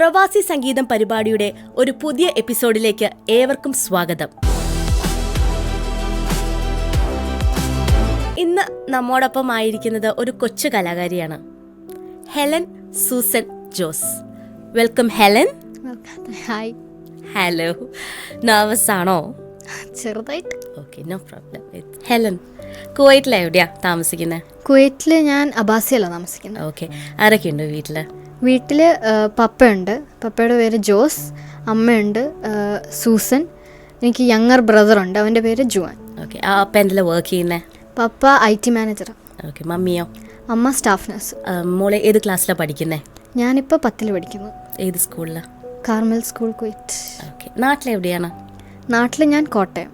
പ്രവാസി സംഗീതം പരിപാടിയുടെ ഒരു പുതിയ എപ്പിസോഡിലേക്ക് ഏവർക്കും സ്വാഗതം. ഇന്ന് നമ്മോടൊപ്പം ആയിരിക്കുന്നത് ഒരു കൊച്ചു കലാകാരിയാണ്, Helen Susan Jose. Welcome Helen. Hi. Hello, nervous ആണോ? ചെറുതായിട്ട്. Okay, no problem. ഹെലൻ, കുവൈറ്റിൽ എവിടെയാ താമസിക്കുന്നത്? കുവൈറ്റിൽ ഞാൻ അബാസിയലാണ് താമസിക്കുന്നത്. ഓക്കെ, ആരൊക്കെയുണ്ട് വീട്ടിൽ? വീട്ടിൽ പപ്പയുണ്ട്, പപ്പയുടെ പേര് ജോസ്. അമ്മയുണ്ട് സൂസൻ. എനിക്ക് യങ്ങർ ബ്രദറുണ്ട്, അവൻ്റെ പേര് ജുവാൻ. ഓക്കെ, അപ്പ എന്തെല്ലാം വർക്ക് ചെയ്യുന്നത്? പപ്പ IT മാനേജറാണ്. ഓക്കെ, മമ്മിയോ? അമ്മ സ്റ്റാഫ് നഴ്സ്. മോളെ ഏത് ക്ലാസ്സിലാണ് പഠിക്കുന്നത്? ഞാനിപ്പോൾ 10ൽ പഠിക്കുന്നു. ഏത് സ്കൂളിലാണ്? Carmel school Kuwait. ഓക്കെ, നാട്ടിലെവിടെയാണ്? നാട്ടിൽ ഞാൻ കോട്ടയം.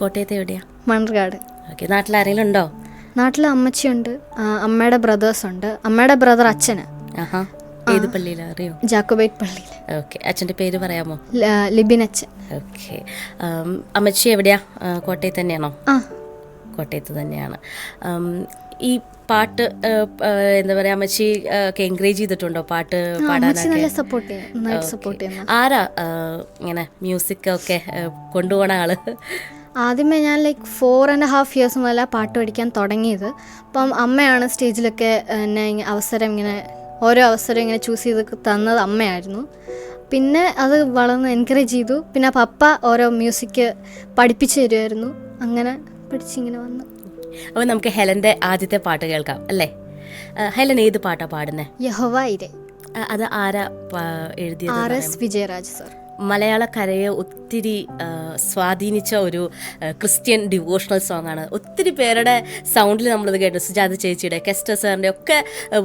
കോട്ടയത്ത് എവിടെയാ? മണ്ണർകാട്. ഓക്കെ, നാട്ടിൽ ആരെങ്കിലും ഉണ്ടോ? നാട്ടിൽ അമ്മച്ചിയുണ്ട്, അമ്മയുടെ ബ്രദേഴ്സ് ഉണ്ട്. അമ്മയുടെ ബ്രദർ അച്ഛന് ആഹാ, ഏത് പള്ളിയിലാണ് അറിയോ? ജാക്കോബൈറ്റ് പള്ളിയിൽ. ഓക്കെ, അച്ഛൻ്റെ പേര് പറയാമോ? ലിബിൻ അച്ഛൻ. ഓക്കെ, അമ്മച്ചി എവിടെയാ? കോട്ടയത്ത് തന്നെയാണോ? ആ, കോട്ടയത്ത് തന്നെയാണ്. ഈ പാട്ട് എന്താ പറയുക, അമ്മച്ചി ഒക്കെ എൻകറേജ് ചെയ്തിട്ടുണ്ടോ പാട്ട് പാടാനൊക്കെ? സപ്പോർട്ട് ചെയ്യും, നന്നായിട്ട് സപ്പോർട്ട് ചെയ്യുന്നു. ആരാ ഇങ്ങനെ മ്യൂസിക് ഒക്കെ കൊണ്ടുപോകണ ആള്? ആദ്യമേ ഞാൻ 4.5 years മുതല പാട്ട് പഠിക്കാൻ തുടങ്ങിയത്. അപ്പം അമ്മയാണ് സ്റ്റേജിലൊക്കെ എന്നെ ഓരോ അവസരം ഇങ്ങനെ ചൂസ് ചെയ്ത് തന്നത് അമ്മയായിരുന്നു. പിന്നെ അത് വളർന്ന് എൻകറേജ് ചെയ്തു. പിന്നെ പപ്പ ഓരോ മ്യൂസിക് പഠിപ്പിച്ചു തരുമായിരുന്നു. അങ്ങനെ പഠിച്ചിങ്ങനെ വന്നു. അപ്പോൾ നമുക്ക് ഹെലൻ്റെ ആദ്യത്തെ പാട്ട് കേൾക്കാം അല്ലേ? ഹെലൻ ഏത് പാട്ടാണ് പാടുന്നത്? യഹോവ ഇരേ. അത് ആരാ എഴുതിയത്? RS Vijayaraj sir. മലയാളക്കരയെ ഒത്തിരി സ്വാധീനിച്ച ഒരു ക്രിസ്ത്യൻ ഡിവോഷണൽ സോങ് ആണ്. ഒത്തിരി പേരുടെ സൗണ്ടിൽ നമ്മളത് കേട്ടു. സുജാത ചേച്ചിയുടെ, കെസ്റ്റർ സാറിൻ്റെ ഒക്കെ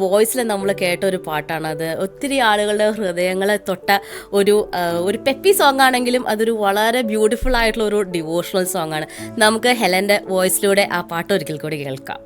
വോയിസിൽ നമ്മൾ കേട്ട ഒരു പാട്ടാണ് അത്. ഒത്തിരി ആളുകളുടെ ഹൃദയങ്ങളെ തൊട്ട ഒരു പെപ്പി സോങ് ആണെങ്കിലും അതൊരു വളരെ ബ്യൂട്ടിഫുൾ ആയിട്ടുള്ള ഒരു ഡിവോഷണൽ സോങ് ആണ്. നമുക്ക് ഹെലൻ്റെ വോയിസിലൂടെ ആ പാട്ട് ഒരിക്കൽ കൂടി കേൾക്കാം.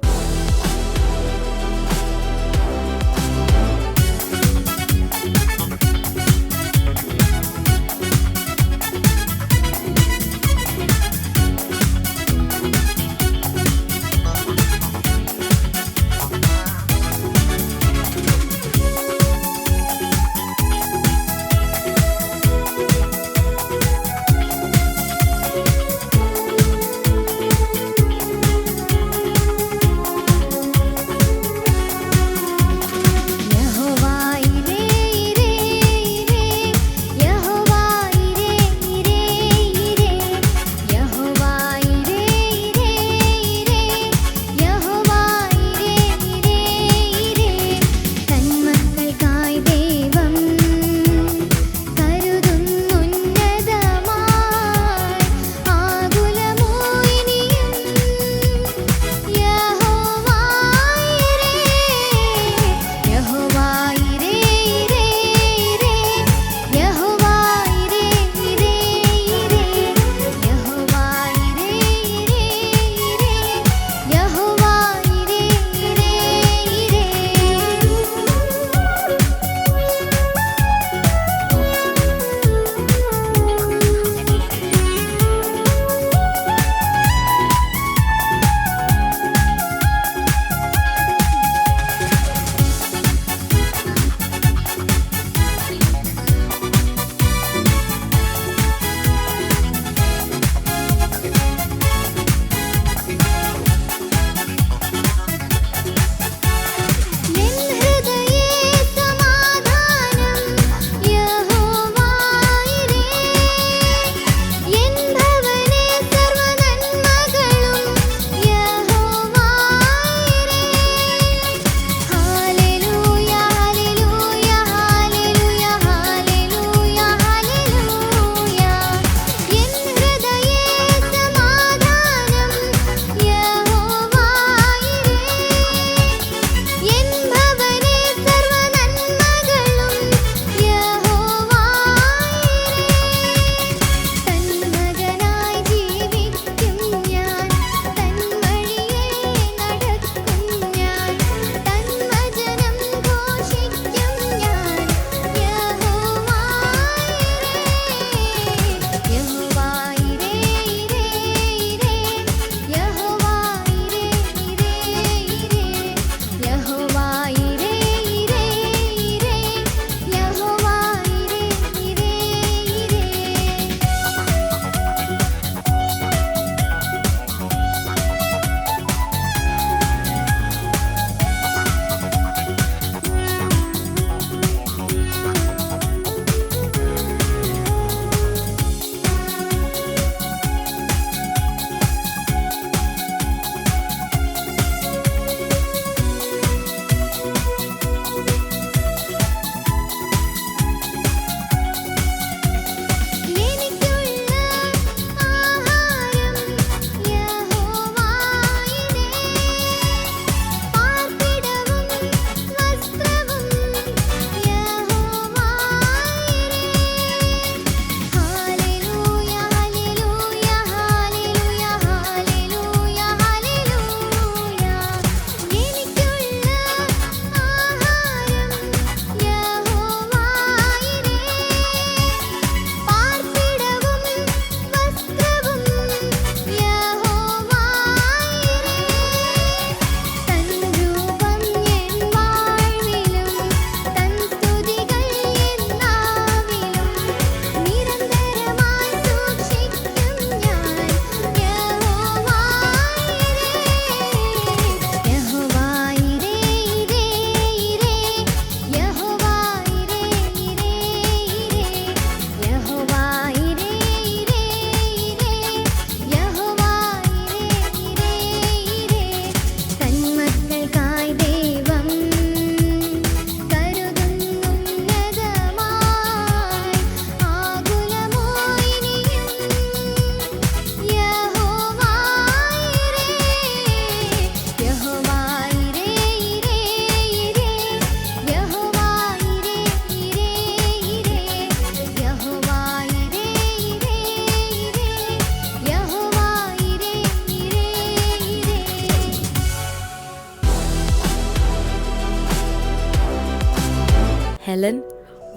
ഹെലൻ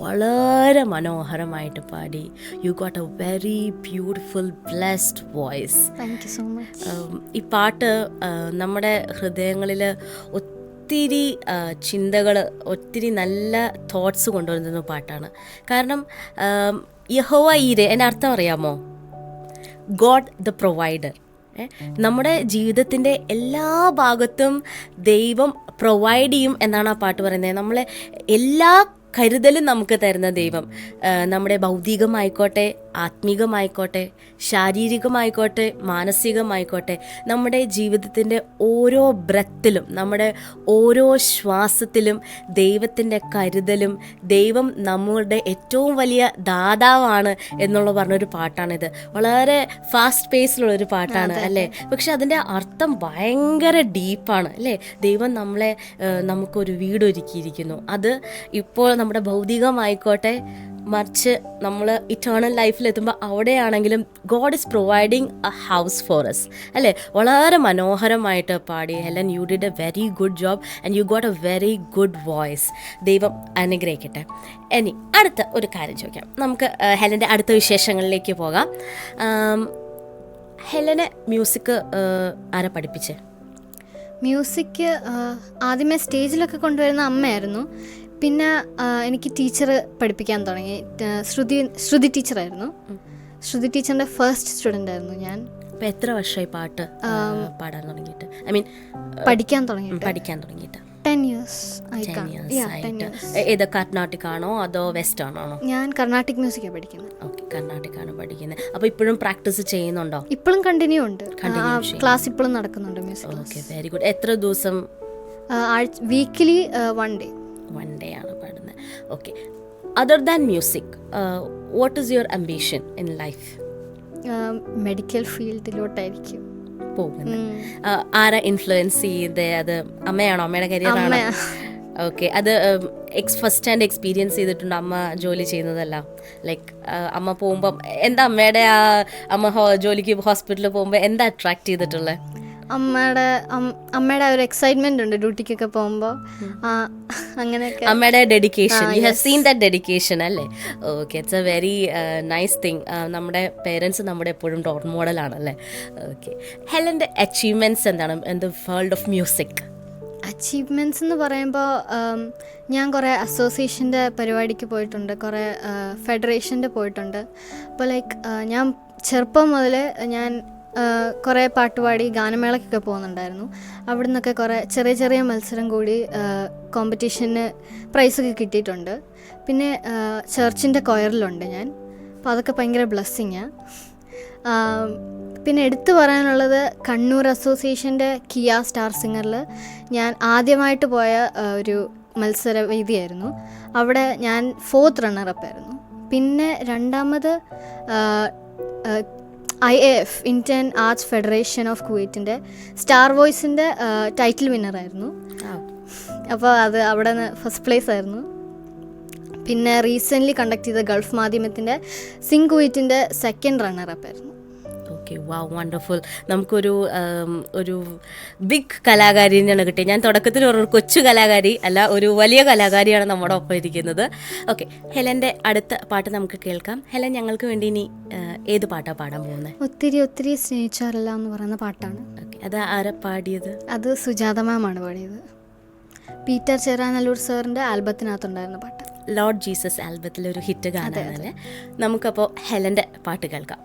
വളരെ മനോഹരമായിട്ട് പാടി. U got a very beautiful blessed voice. Thank you so much. ഈ പാട്ട് നമ്മുടെ ഹൃദയങ്ങളിൽ ഒത്തിരി ചിന്തകൾ, ഒത്തിരി നല്ല തോട്ട്സ് കൊണ്ടുവരുന്ന പാട്ടാണ്. കാരണം യഹോവ ഈരെ എൻ്റെ അർത്ഥം അറിയാമോ? God the provider. നമ്മുടെ ജീവിതത്തിൻ്റെ എല്ലാ ഭാഗത്തും ദൈവം പ്രൊവൈഡ് ചെയ്യും എന്നാണ് ആ പാട്ട് പറയുന്നത്. നമ്മളെ എല്ലാ കരുതലും നമുക്ക് തരുന്ന ദൈവം, നമ്മുടെ ഭൗതികമായിക്കോട്ടെ, ആത്മീകമായിക്കോട്ടെ, ശാരീരികമായിക്കോട്ടെ, മാനസികമായിക്കോട്ടെ, നമ്മുടെ ജീവിതത്തിൻ്റെ ഓരോ ബ്രത്തിലും, നമ്മുടെ ഓരോ ശ്വാസത്തിലും ദൈവത്തിൻ്റെ കരുതലും, ദൈവം നമ്മളുടെ ഏറ്റവും വലിയ ദാതാവാണ് എന്നുള്ള പറഞ്ഞൊരു പാട്ടാണിത്. വളരെ ഫാസ്റ്റ് പേസിലുള്ളൊരു പാട്ടാണ് അല്ലേ? പക്ഷെ അതിൻ്റെ അർത്ഥം ഭയങ്കര ഡീപ്പാണ് അല്ലേ? ദൈവം നമ്മളെ നമുക്കൊരു വീടൊരുക്കിയിരിക്കുന്നു. അത് ഇപ്പോൾ നമ്മുടെ ഭൗതികമായിക്കോട്ടെ, മറിച്ച് നമ്മൾ ഇറ്റേണൽ ലൈഫിലെത്തുമ്പോൾ അവിടെയാണെങ്കിലും God is providing a house for us അല്ലേ? വളരെ മനോഹരമായിട്ട് പാടി Helen. You did a very good job and you got a very good voice. ദൈവം അനുഗ്രഹിക്കട്ടെ. ഇനി അടുത്ത ഒരു കാര്യം ചോദിക്കാം. നമുക്ക് ഹെലൻ്റെ അടുത്ത വിശേഷങ്ങളിലേക്ക് പോകാം. ഹെലനെ മ്യൂസിക് ആരാ പഠിപ്പിച്ചേ? മ്യൂസിക് ആദ്യമേ സ്റ്റേജിലൊക്കെ കൊണ്ടുവരുന്ന അമ്മയായിരുന്നു. പിന്നെ എനിക്ക് ടീച്ചർ പഠിപ്പിക്കാൻ തുടങ്ങി. ശ്രുതി ടീച്ചറായിരുന്നു. ശ്രുതി ടീച്ചറിൻ്റെ ഫസ്റ്റ് സ്റ്റുഡൻ്റ് ആയിരുന്നു ഞാൻ. അപ്പോൾ എത്ര വർഷമായി പാട്ട് പാടാൻ തുടങ്ങിയിട്ട്? ഐ മീൻ പഠിക്കാൻ തുടങ്ങിയിട്ട് 10 years. ഏത് കർണാട്ടിക് ആണോ അതോ വെസ്റ്റ് ആണോ? ഞാൻ കർണാട്ടിക് മ്യൂസിക്കാണ് പഠിക്കുന്നത്. ഓക്കെ, കർണാട്ടിക് ആണ് പഠിക്കുന്നത്. അപ്പോൾ ഇപ്പോഴും പ്രാക്ടീസ് ചെയ്യുന്നുണ്ടോ? ഇപ്പോഴും കണ്ടിന്യൂ ഉണ്ട്. ക്ലാസ് ഇപ്പോഴും നടക്കുന്നുണ്ട് മ്യൂസിക്. Okay, very good. എത്ര ദിവസം? Weekly 1 day. 1 day ആണ് പാടുന്നത്. Okay. Other than music, what is your ambition in life? Medical ഫീൽഡിലോട്ടായിരിക്കും പോകുന്നത്. ആരാ ഇൻഫ്ലുവൻസ് ചെയ്തേ? അത് അമ്മയാണോ? അമ്മയുടെ കരിയറാണോ? ഓക്കെ. അത് ഫസ്റ്റ് ഹാൻഡ് എക്സ്പീരിയൻസ് ചെയ്തിട്ടുണ്ട് അമ്മ ജോലി ചെയ്യുന്നതല്ല? ലൈക്ക് അമ്മ പോകുമ്പം എന്താ അമ്മയുടെ അമ്മ ജോലിക്ക് ഹോസ്പിറ്റലിൽ പോകുമ്പോൾ എന്താ അട്രാക്ട് ചെയ്തിട്ടുള്ളത്? അമ്മയുടെ ഒരു എക്സൈറ്റ്മെന്റ് ഉണ്ട് ഡ്യൂട്ടിക്കൊക്കെ പോകുമ്പോൾ. അങ്ങനെയൊക്കെ അമ്മയുടെ dedication. You have seen that dedication അല്ലേ? Okay, it's a very nice thing. നമ്മുടെ പേരൻസ് നമ്മുടെ എപ്പോഴും റോൾ മോഡലാണല്ലേ? ഓക്കെ. ഹെലൻ്റെ അച്ചീവ്മെൻറ്റ്സ് എന്താണ് in the world of music? Achievements എന്ന് പറയുമ്പോൾ ഞാൻ കുറേ അസോസിയേഷൻ്റെ പരിപാടിക്ക് പോയിട്ടുണ്ട്, കുറേ ഫെഡറേഷൻ്റെ പോയിട്ടുണ്ട്. അപ്പോൾ ലൈക്ക് ഞാൻ ചെറുപ്പം മുതൽ ഞാൻ കുറേ പാട്ടുപാടി ഗാനമേളക്കൊക്കെ പോകുന്നുണ്ടായിരുന്നു. അവിടെ നിന്നൊക്കെ കുറേ ചെറിയ ചെറിയ മത്സരം കൂടി കോമ്പറ്റീഷന് പ്രൈസൊക്കെ കിട്ടിയിട്ടുണ്ട്. പിന്നെ ചർച്ചിൻ്റെ കൊയറിലുണ്ട് ഞാൻ. അപ്പോൾ അതൊക്കെ ഭയങ്കര ബ്ലെസ്സിങ്ങാണ്. പിന്നെ എടുത്തു പറയാനുള്ളത് കണ്ണൂർ അസോസിയേഷൻ്റെ കിയ സ്റ്റാർ സിംഗറിൽ ഞാൻ ആദ്യമായിട്ട് പോയ ഒരു മത്സരവേദിയായിരുന്നു. അവിടെ ഞാൻ 4th runner-up ആയിരുന്നു. പിന്നെ രണ്ടാമത് IAF Indian arts federation of കുവൈറ്റിൻ്റെ സ്റ്റാർ വോയിസിൻ്റെ ടൈറ്റിൽ വിന്നറായിരുന്നു. അപ്പോൾ അത് അവിടെ നിന്ന് ഫസ്റ്റ് പ്ലേസ് ആയിരുന്നു. പിന്നെ റീസെൻ്റ്ലി കണ്ടക്ട് ചെയ്ത ഗൾഫ് മാധ്യമത്തിൻ്റെ സിംഗ് കുവൈറ്റിൻ്റെ 2nd runner-up ആയിരുന്നു. Okay, wow, wonderful. നമുക്കൊരു ഒരു ബിഗ് കലാകാരിനെയാണ് കിട്ടിയത്. ഞാൻ തുടക്കത്തിൽ ഒരു കൊച്ചു കലാകാരി അല്ല, ഒരു വലിയ കലാകാരിയാണ് നമ്മുടെ ഒപ്പം ഇരിക്കുന്നത്. ഓക്കെ, ഹെലൻ്റെ അടുത്ത പാട്ട് നമുക്ക് കേൾക്കാം. ഹെലൻ ഞങ്ങൾക്ക് വേണ്ടി ഇനി ഏത് പാട്ടാണ് പാടാൻ പോകുന്നത്? ഒത്തിരി ഒത്തിരി സ്നേഹിച്ചാറല്ല എന്ന് പറയുന്ന പാട്ടാണ്. ഓക്കെ, അത് ആരാ പാടിയത്? അത് സുജാത മാമാണ് പാടിയത്. പീറ്റർ ചെറാനല്ലൂർ സാറിൻ്റെ ആൽബത്തിനകത്തുണ്ടായിരുന്ന പാട്ട്. ലോർഡ് ജീസസ് ആൽബത്തിലെ ഒരു ഹിറ്റ് ഗാനമാണല്ലേ? നമുക്കപ്പോൾ ഹെലൻ്റെ പാട്ട് കേൾക്കാം.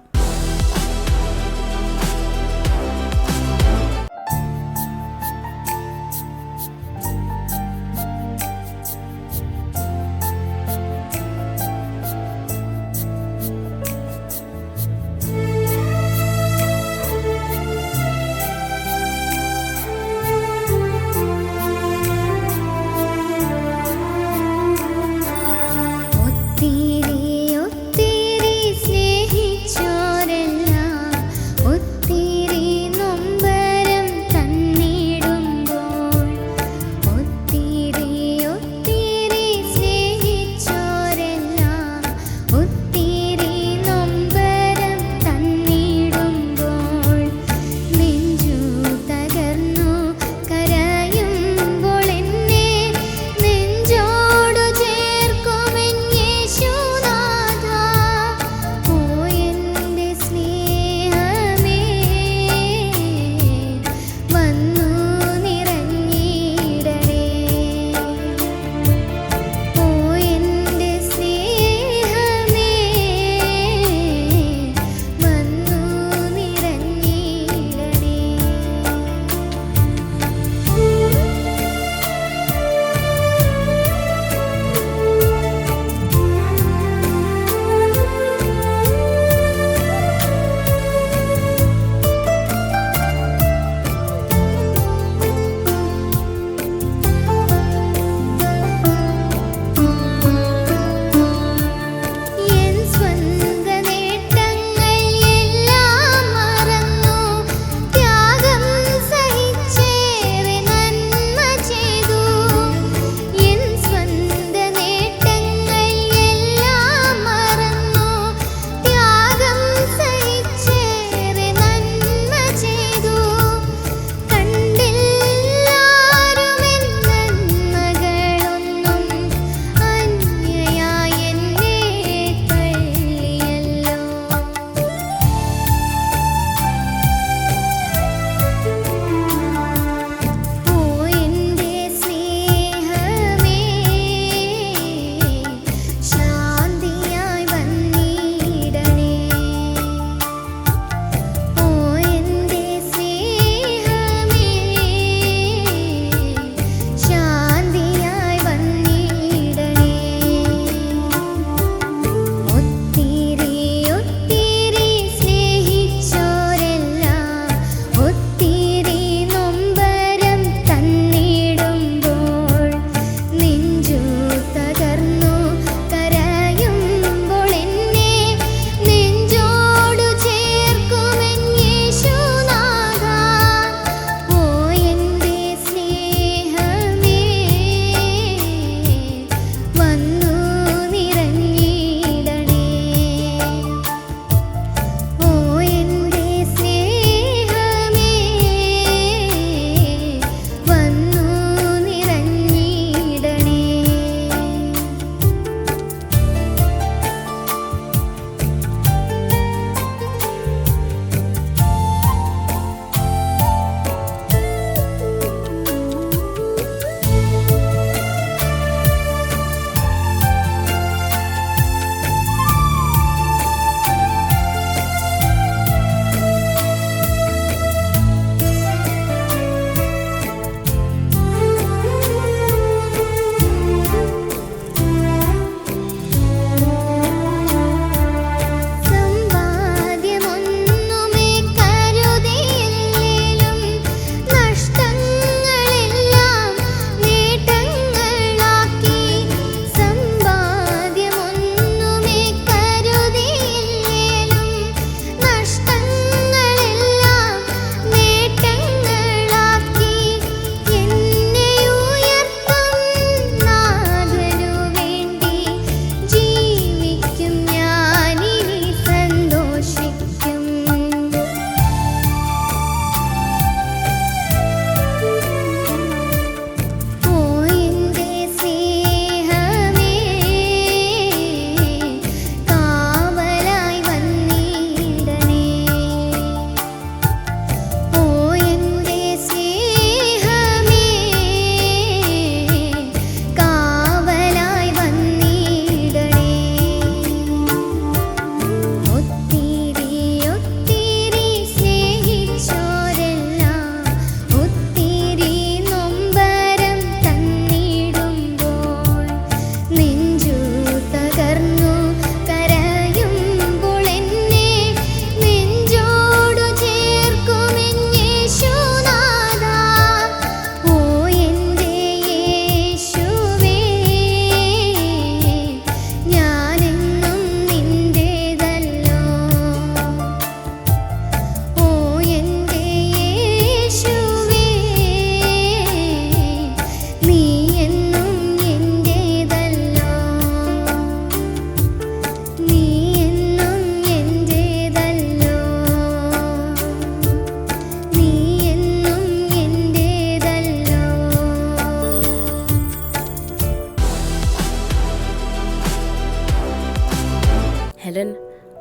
ഒത്തിരി ഒത്തിരി സ്നേഹിച്ചു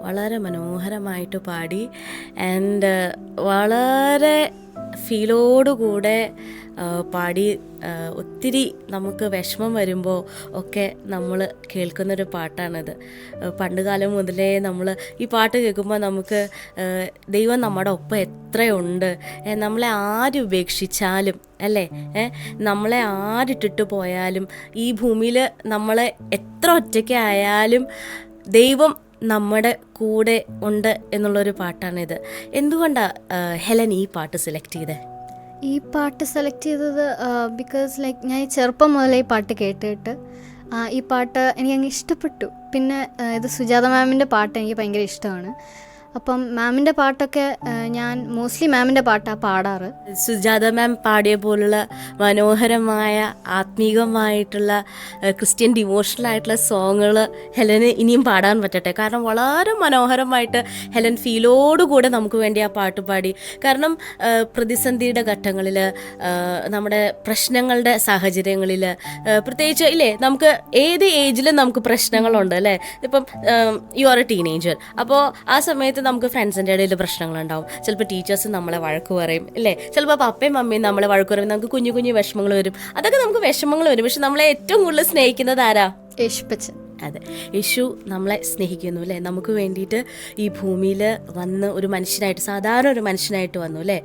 വളരെ മനോഹരമായിട്ട് പാടി. ആൻഡ് വളരെ ഫീലോടുകൂടെ പാടി. ഒത്തിരി നമുക്ക് വിഷമം വരുമ്പോൾ ഒക്കെ നമ്മൾ കേൾക്കുന്നൊരു പാട്ടാണിത്. പണ്ടുകാലം മുതലേ നമ്മൾ ഈ പാട്ട് കേൾക്കുമ്പോൾ നമുക്ക് ദൈവം നമ്മുടെ ഒപ്പം എത്രയുണ്ട്, നമ്മളെ ആര് ഉപേക്ഷിച്ചാലും അല്ലേ, നമ്മളെ ആരിട്ടിട്ട് പോയാലും ഈ ഭൂമിയിൽ നമ്മളെ എത്ര ഒറ്റയ്ക്കായാലും ദൈവം നമ്മുടെ കൂടെ ഉണ്ട് എന്നുള്ളൊരു പാട്ടാണിത്. എന്തുകൊണ്ടാണ് ഹെലൻ ഈ പാട്ട് സെലക്ട് ചെയ്തത്? ഈ പാട്ട് സെലക്ട് ചെയ്തത് ബിക്കോസ് ലൈക്ക് ഞാൻ ചെറുപ്പം മുതലേ ഈ പാട്ട് കേട്ടിട്ട് ഈ പാട്ട് എനിക്കങ്ങ് ഇഷ്ടപ്പെട്ടു. പിന്നെ ഇത് സുജാത മാമിൻ്റെ പാട്ട് എനിക്ക് ഭയങ്കര ഇഷ്ടമാണ്. അപ്പം മാമിൻ്റെ പാട്ടൊക്കെ ഞാൻ മോസ്റ്റ്ലി മാമിൻ്റെ പാട്ടാണ് പാടാറ്. സുജാത മാം പാടിയ പോലുള്ള മനോഹരമായ ആത്മീകമായിട്ടുള്ള ക്രിസ്ത്യൻ ഡിവോഷണൽ ആയിട്ടുള്ള സോങ്ങുകൾ ഹെലന് ഇനിയും പാടാൻ പറ്റട്ടെ. കാരണം വളരെ മനോഹരമായിട്ട് ഹെലൻ ഫീലോടുകൂടെ നമുക്ക് വേണ്ടി ആ പാട്ട് പാടി. കാരണം പ്രതിസന്ധിയുടെ ഘട്ടങ്ങളിൽ, നമ്മുടെ പ്രശ്നങ്ങളുടെ സാഹചര്യങ്ങളിൽ, പ്രത്യേകിച്ച് ഇല്ലേ നമുക്ക് ഏത് ഏജിലും നമുക്ക് പ്രശ്നങ്ങളുണ്ട് അല്ലേ. ഇപ്പം യു ആർ എ ടീനേജർ, അപ്പോൾ ആ സമയത്ത് നമുക്ക് ഫ്രണ്ട്സിൻ്റെ ഇടയിൽ പ്രശ്നങ്ങളുണ്ടാവും. ചിലപ്പോൾ ടീച്ചേഴ്സ് നമ്മളെ വഴക്ക് പറയും അല്ലേ, ചിലപ്പോൾ പപ്പയും മമ്മിയും നമ്മളെ വഴക്ക് പറയും, നമുക്ക് കുഞ്ഞു കുഞ്ഞു വിഷമങ്ങൾ വരും. അതൊക്കെ നമുക്ക് വിഷമങ്ങൾ വരും. പക്ഷെ നമ്മളെ ഏറ്റവും കൂടുതൽ സ്നേഹിക്കുന്നത് ആരാ? യേശുപ്പച്ചൻ. അതെ, യേശു നമ്മളെ സ്നേഹിക്കുന്നു അല്ലേ. നമുക്ക് വേണ്ടിയിട്ട് ഈ ഭൂമിയിൽ വന്ന് ഒരു മനുഷ്യനായിട്ട്, സാധാരണ ഒരു മനുഷ്യനായിട്ട് വന്നു അല്ലേ.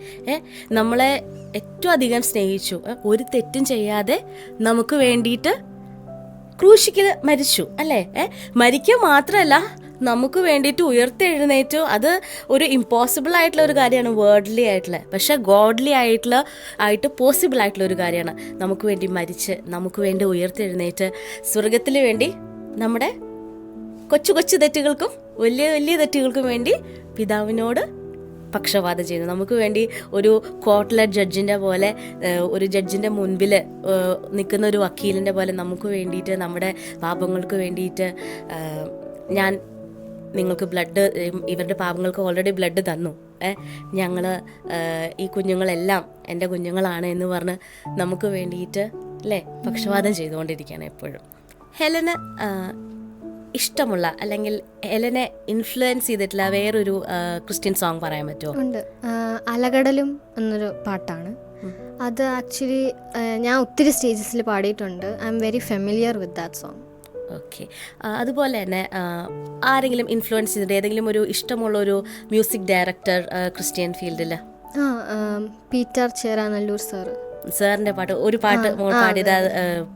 നമ്മളെ ഏറ്റവും അധികം സ്നേഹിച്ചു. ഒരു തെറ്റും ചെയ്യാതെ നമുക്ക് വേണ്ടിയിട്ട് ക്രൂശിക്കൽ മരിച്ചു അല്ലേ. മരിക്കുക മാത്രമല്ല, നമുക്ക് വേണ്ടിയിട്ട് ഉയർത്തെഴുന്നേറ്റു. അത് ഒരു ഇമ്പോസിബിൾ ആയിട്ടുള്ള ഒരു കാര്യമാണ്, വേർഡ്ലി ആയിട്ടുള്ള. പക്ഷെ ഗോഡ്ലി ആയിട്ട് പോസിബിൾ ആയിട്ടുള്ള ഒരു കാര്യമാണ്. നമുക്ക് വേണ്ടി മരിച്ച്, നമുക്ക് വേണ്ടി ഉയർത്തെഴുന്നേറ്റ്, സ്വർഗത്തിന് വേണ്ടി നമ്മുടെ കൊച്ചു കൊച്ചു തെറ്റുകൾക്കും വലിയ വലിയ തെറ്റുകൾക്കും വേണ്ടി പിതാവിനോട് പക്ഷപാതം ചെയ്യുന്നു. നമുക്ക് വേണ്ടി ഒരു കോർട്ടിലെ ജഡ്ജിൻ്റെ പോലെ, ഒരു ജഡ്ജിൻ്റെ മുൻപിൽ നിൽക്കുന്ന ഒരു വക്കീലിൻ്റെ പോലെ നമുക്ക് വേണ്ടിയിട്ട്, നമ്മുടെ പാപങ്ങൾക്ക് വേണ്ടിയിട്ട്, ഞാൻ നിങ്ങൾക്ക് ബ്ലഡ്, ഇവരുടെ പാപങ്ങൾക്ക് ഓൾറെഡി ബ്ലഡ് തന്നു, ഞങ്ങൾ ഈ കുഞ്ഞുങ്ങളെല്ലാം എൻ്റെ കുഞ്ഞുങ്ങളാണ് എന്ന് പറഞ്ഞ് നമുക്ക് വേണ്ടിയിട്ട് അല്ലേ പക്ഷപാതം ചെയ്തുകൊണ്ടിരിക്കുകയാണ് എപ്പോഴും. ഹെലന് ഇഷ്ടമുള്ള അല്ലെങ്കിൽ ഹെലനെ ഇൻഫ്ലുവൻസ് ചെയ്തിട്ടുള്ള വേറൊരു ക്രിസ്ത്യൻ സോങ് പറയാൻ പറ്റുമോ? ഉണ്ട്. അലകടലും എന്നൊരു പാട്ടാണ് അത്. ആക്ച്വലി ഞാൻ ഒത്തിരി സ്റ്റേജസിൽ പാടിയിട്ടുണ്ട്. I am very familiar with that song. Okay. അതുപോലെ തന്നെ ആരെങ്കിലും ഇൻഫ്ലുവൻസ് ചെയ്തിട്ട് ഏതെങ്കിലും ഒരു ഇഷ്ടമുള്ള ഒരു മ്യൂസിക് ഡയറക്ടർ ക്രിസ്ത്യൻ ഫീൽഡിൽ? Peter Cheranallur sir. സാറിൻ്റെ പാട്ട്, ഒരു പാട്ട് മോൾ പാടിയത്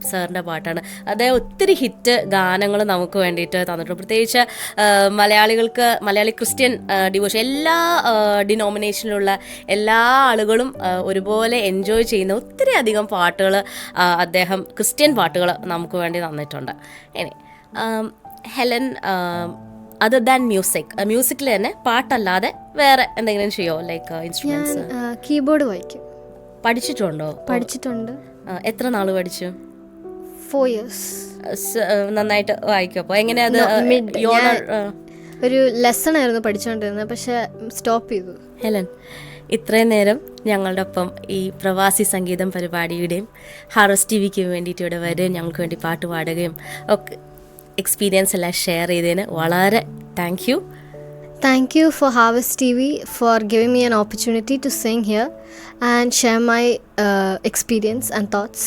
സാറിൻ്റെ പാട്ടാണ്. അദ്ദേഹം ഒത്തിരി ഹിറ്റ് ഗാനങ്ങൾ നമുക്ക് വേണ്ടിയിട്ട് തന്നിട്ടുണ്ട്. പ്രത്യേകിച്ച് മലയാളി ക്രിസ്ത്യൻ ഡിവോഷൻ എല്ലാ ഡിനോമിനേഷനിലുള്ള എല്ലാ ആളുകളും ഒരുപോലെ എൻജോയ് ചെയ്യുന്ന ഒത്തിരി അധികം പാട്ടുകൾ അദ്ദേഹം, ക്രിസ്ത്യൻ പാട്ടുകൾ നമുക്ക് വേണ്ടി തന്നിട്ടുണ്ട്. ഇനി ഹെലൻ അതർ ദാൻ മ്യൂസിക്കിൽ തന്നെ പാട്ടല്ലാതെ വേറെ എന്തെങ്കിലും ചെയ്യോ? Like instruments? കീബോർഡ് വായിക്കും. പഠിച്ചിട്ടുണ്ടോ? പഠിച്ചിട്ടുണ്ട്. എത്ര നാൾ പഠിച്ചു? 4 years. നന്നായിട്ട് വായിക്കും. അപ്പോൾ എങ്ങനെയാ അത്? ഒരു ലെസൺ ആയിരുന്നു പഠിച്ചുകൊണ്ടിരുന്നത്, പക്ഷെ സ്റ്റോപ്പ് ചെയ്തു. ഹെലൻ, ഇത്രയും നേരം ഞങ്ങളുടെ ഒപ്പം ഈ പ്രവാസി സംഗീതം പരിപാടിയുടെയും ഹാർവസ്റ്റ് ടിവിക്ക് വേണ്ടിയിട്ട് ഇവിടെ വരികയും ഞങ്ങൾക്ക് വേണ്ടി പാട്ട് പാടുകയും ഒക്കെ എക്സ്പീരിയൻസ് എല്ലാം ഷെയർ ചെയ്തതിന് വളരെ thank you. Thank you for Harvest TV for giving me an opportunity to sing here and share my experience and thoughts.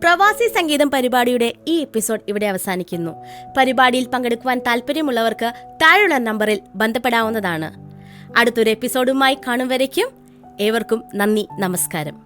പ്രവാസി സംഗീതം പരിപാടിയുടെ ഈ എപ്പിസോഡ് ഇവിടെ അവസാനിക്കുന്നു. പരിപാടിയിൽ പങ്കെടുക്കുവാൻ താല്പര്യമുള്ളവർക്ക് താഴെയുള്ള നമ്പറിൽ ബന്ധപ്പെടാവുന്നതാണ്. അടുത്തൊരു എപ്പിസോഡുമായി കാണും വരയ്ക്കും ഏവർക്കും നന്ദി, നമസ്കാരം.